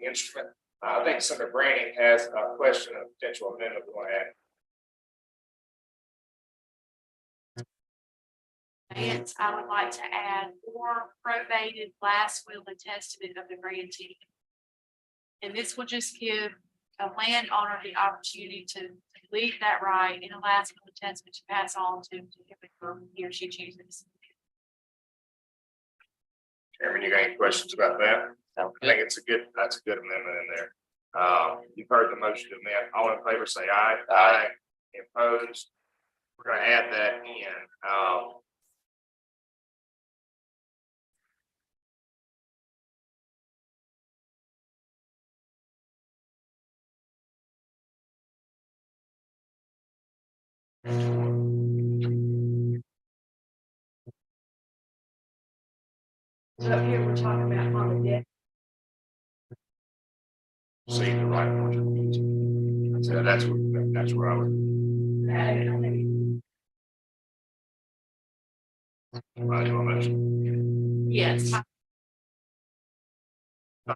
instrument. I think Senator Branning has a question of potential amendment we want to add. And I would like to add or probated last will and testament of the grantee. And this will just give a landowner the opportunity to leave that right in a last will and testament to pass on to whoever he or she chooses. Chairman, you got any questions about that? I think that's a good amendment in there. You've heard the motion to amend. All in favor, say aye. Aye. Opposed? We're going to add that in. So up here we're talking about on the debt. See the right one. So that's where I would. Yes.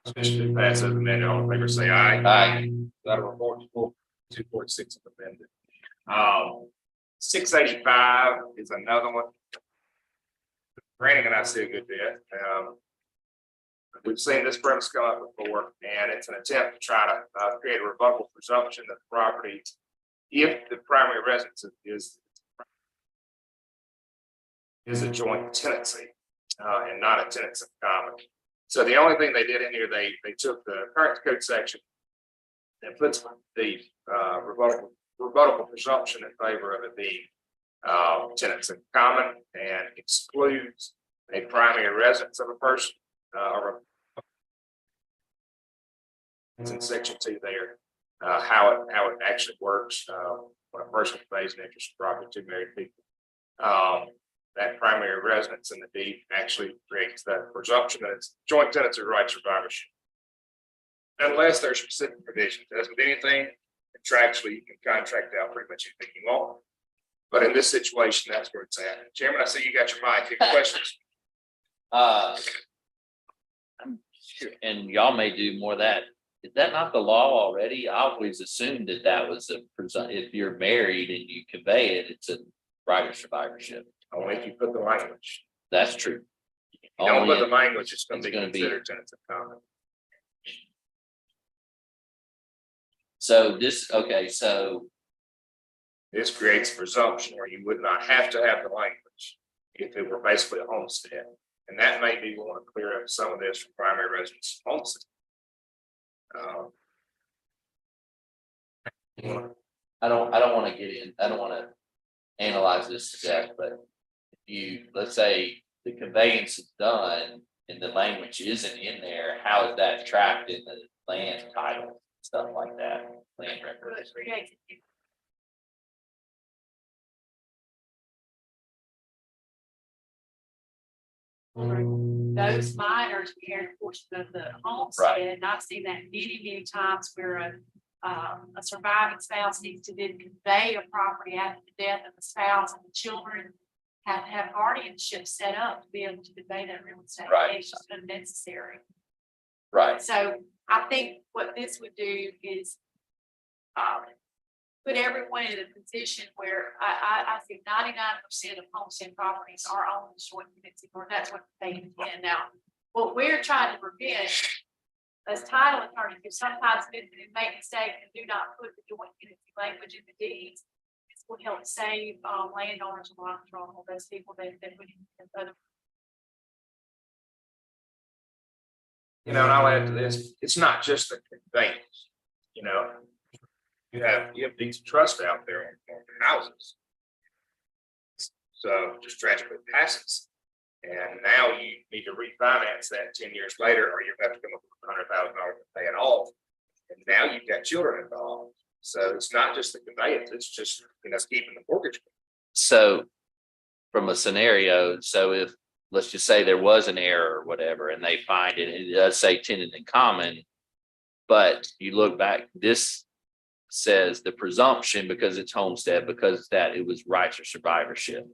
Suspicion pass as amended. All in favor, say aye. Aye. That'll report 246 amended. 685 is another one. Branning and I see a good bit. We've seen this premise come up before, and it's an attempt to try to create a rebuttable presumption that the property, if the primary residence is a joint tenancy and not a tenancy in common. So the only thing they did in here, they took the current code section and put the rebuttable presumption in favor of it being tenants in common and excludes a primary residence of a person it's in section 2 there, how it actually works when a person conveys an interest in property to married people. That primary residence in the deed actually creates that presumption that it's joint tenants or right survivorship. Unless there's specific provisions, as with anything, contractually you can contract out pretty much anything you want. But in this situation, that's where it's at. Chairman, I see you got your mic. Any questions? I'm sure, and y'all may do more of that. Is that not the law already? I always assumed that was if you're married and you convey it, it's a right of survivorship. Only if you put the language. That's true. If you don't put Only the language, it's going to be gonna be- considered tenants in common. So this, okay, so This creates a presumption where you would not have to have the language if it were basically a homestead. And that may be, we want to clear up some of this from primary residence homestead. I don't want to get in, I don't want to analyze this to death, but if you, let's say the conveyance is done and the language isn't in there, how is that tracked in the land title, stuff like that, land record? Those minors inherit portion of the homestead, and I've seen that many times where a surviving spouse needs to then convey a property after the death of the spouse, and the children have to have guardianship set up to be able to convey that real estate. Right. It's just unnecessary. Right, So I think what this would do is put everyone in a position where I think 99% of homestead properties are owned joint tenancy, or that's what they intend. Now, what we're trying to prevent as title attorneys, who sometimes make mistakes and do not put the joint tenancy language in the deeds, this will help save landowners a lot of trouble. Those people that would other. You know, and I'll add to this, it's not just the conveyance, you know. You have these trusts out there on houses. So just tragically passes. And now you need to refinance that 10 years later, or you have to come up with $100,000 to pay it off. And now you've got children involved. So it's not just the conveyance, it's just, it's keeping the mortgage. so from a scenario, so if, let's just say there was an error or whatever, and they find it, it does say tenant in common, but you look back, this says the presumption because it's homestead, because that it was rights or survivorship.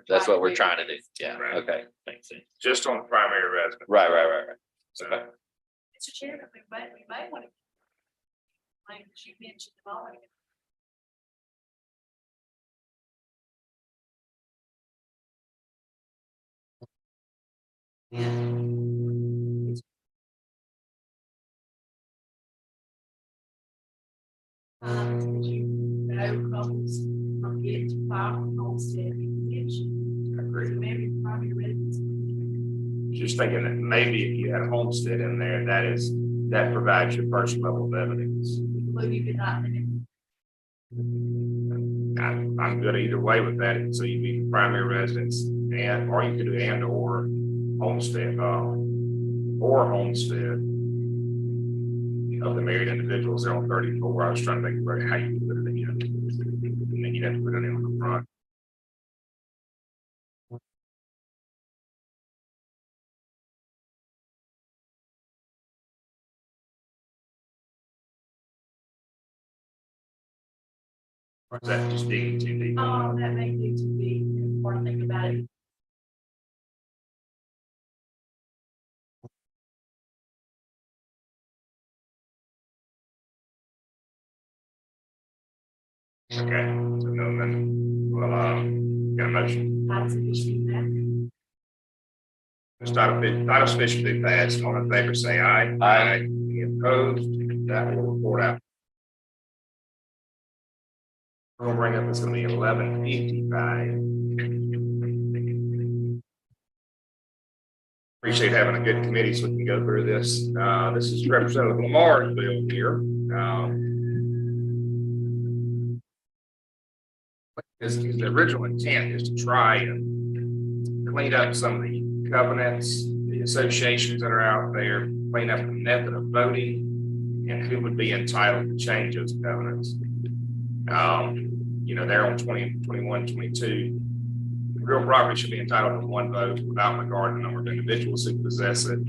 That's what we're trying to do. Yeah. Right. Okay. Makes sense. Just on the primary residence. Right. So Mr. Chairman, we may want to. Like you mentioned a moment ago. As you know, couples from getting to file for homestead exemption. Agreed. Maybe primary residence. Just thinking that maybe if you had a homestead in there, that provides your first level of evidence. Well, you could not. I'm good either way with that. So you mean primary residence and, or you could do and or homestead, or homestead of the married individuals there on 34. I was trying to think about how you put it in. And then you have to put it in the front. Or is that just digging too deep? That may need to be, more to think about it. Okay, so no, then, well, got a motion. How does it issue that? This title special be passed. All in favor, say aye. Aye. Any opposed? That will report out. We'll bring up, it's gonna be 11:55. Appreciate having a good committee so we can go through this. This is Representative Lamar's bill here. His original intent is to try and clean up some of the covenants, the associations that are out there, clean up the method of voting, and who would be entitled to change those covenants. They're on 20, 21, 22. Real property should be entitled to one vote without regard to the number of individuals who possess it.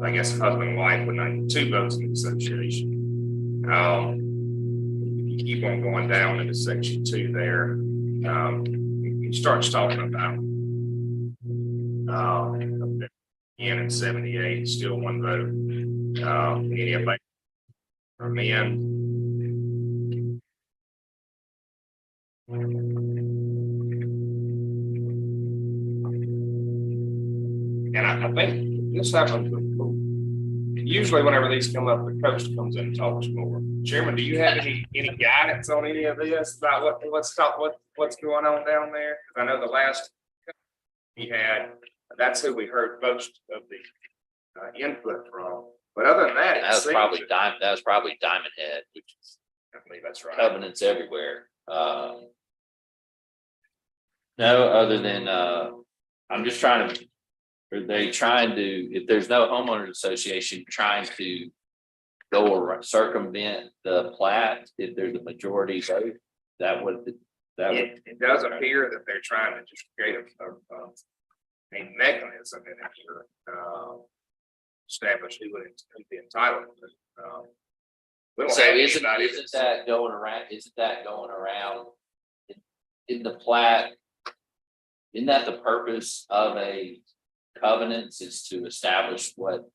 I guess husband and wife would not get 2 votes in the association. You keep on going down into section 2 there. He starts talking about again in 78, still one vote. Any of for men. And I think this happens with, usually whenever these come up, the coach comes in and talks more. Chairman, do you have any guidance on any of this about what's going on down there? Because I know the last he had, that's who we heard most of the input from. But other than that, That was probably Diamond Head, which is I believe that's right. covenants everywhere. No, other than, I'm just trying to, are they trying to, if there's no homeowners association trying to go or circumvent the plat, if there's a majority vote, It does appear that they're trying to just create a mechanism in it to establish who would be entitled to. We don't So have isn't anybody that going around in the plat? Isn't that the purpose of a covenants is to establish what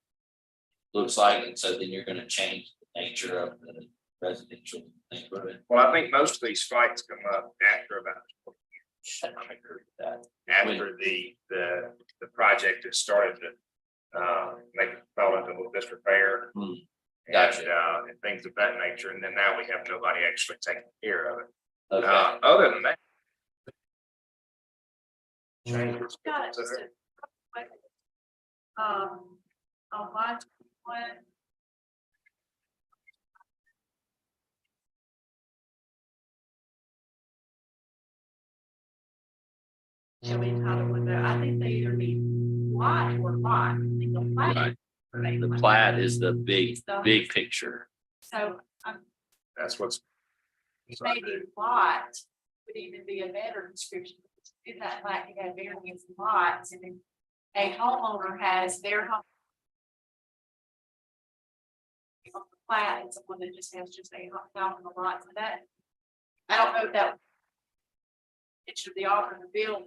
looks like, and so then you're gonna change the nature of the residential neighborhood. Well, I think most of these fights come up after about I agree with that. after the project has started to make it fall into a little disrepair. Gotcha. And things of that nature, and then now we have nobody actually taking care of it. Okay. Other than that. Changes. Got it. Just a quick, on line 21. Shall be entitled with that. I think they either need lot or lot. I think the plat. Right. or they The want. plat is the big It's the- picture. So That's what's. maybe lot would even be a better description. In that plat, you have various lots, and then a homeowner has their home. On the plat, and someone that just has just a house on the lot, so that, I don't know if that. It should be offered the bill.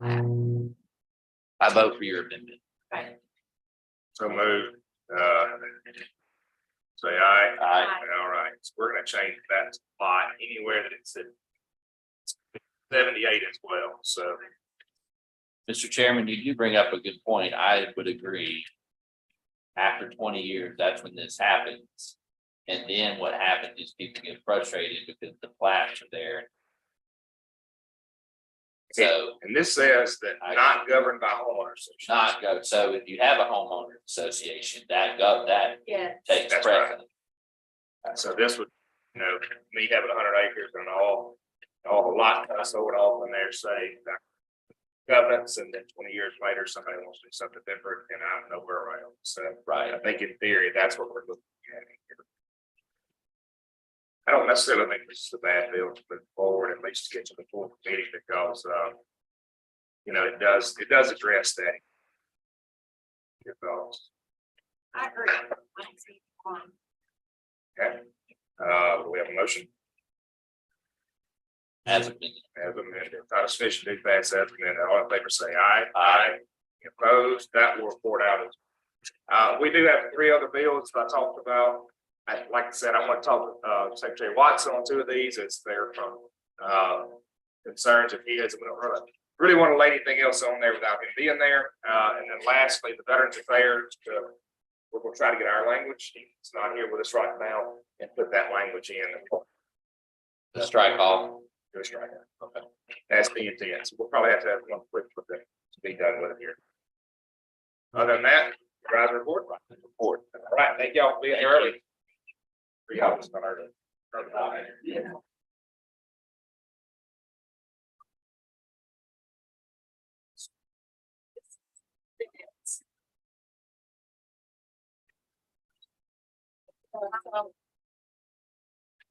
I vote for your amendment. Okay. So moved, say aye. Aye. All right, so we're gonna change that to lot anywhere that it's at 78 as well, so. Mr. Chairman, you do bring up a good point. I would agree. After 20 years, that's when this happens. And then what happens is people get frustrated because the plats are there. So And this says that not governed by homeowners. not go, so if you have a homeowner association, that Yeah. takes That's right. precedent. So this would, me having 100 acres and all the lot I sold off in there say that governance, and then 20 years later, somebody wants to do something different and I'm nowhere around. So Right. I think in theory, that's what we're looking at here. I don't necessarily think this is a bad bill to move forward, at least to get to the full committee, because, it does address that. Your thoughts? I agree. I see. Okay. We have a motion As amended. as amended. Not a sufficient do pass as amended. All in favor say aye. Aye. Opposed, that will report out. We do have 3 other bills that I talked about. Like I said, I want to talk to Secretary Watson on 2 of these. It's there from concerns if he has. We don't really want to lay anything else on there without him being there. And then lastly, the Veterans Affairs. We're going to try to get our language. He's not here with us right now, and put that language in. The strike all. Do a strike. Okay. That's the intent. So we'll probably have to have one quick with it to be done with it here. Other than that, guys report. Report. All right. Thank y'all for being here early. 3 hours, not early.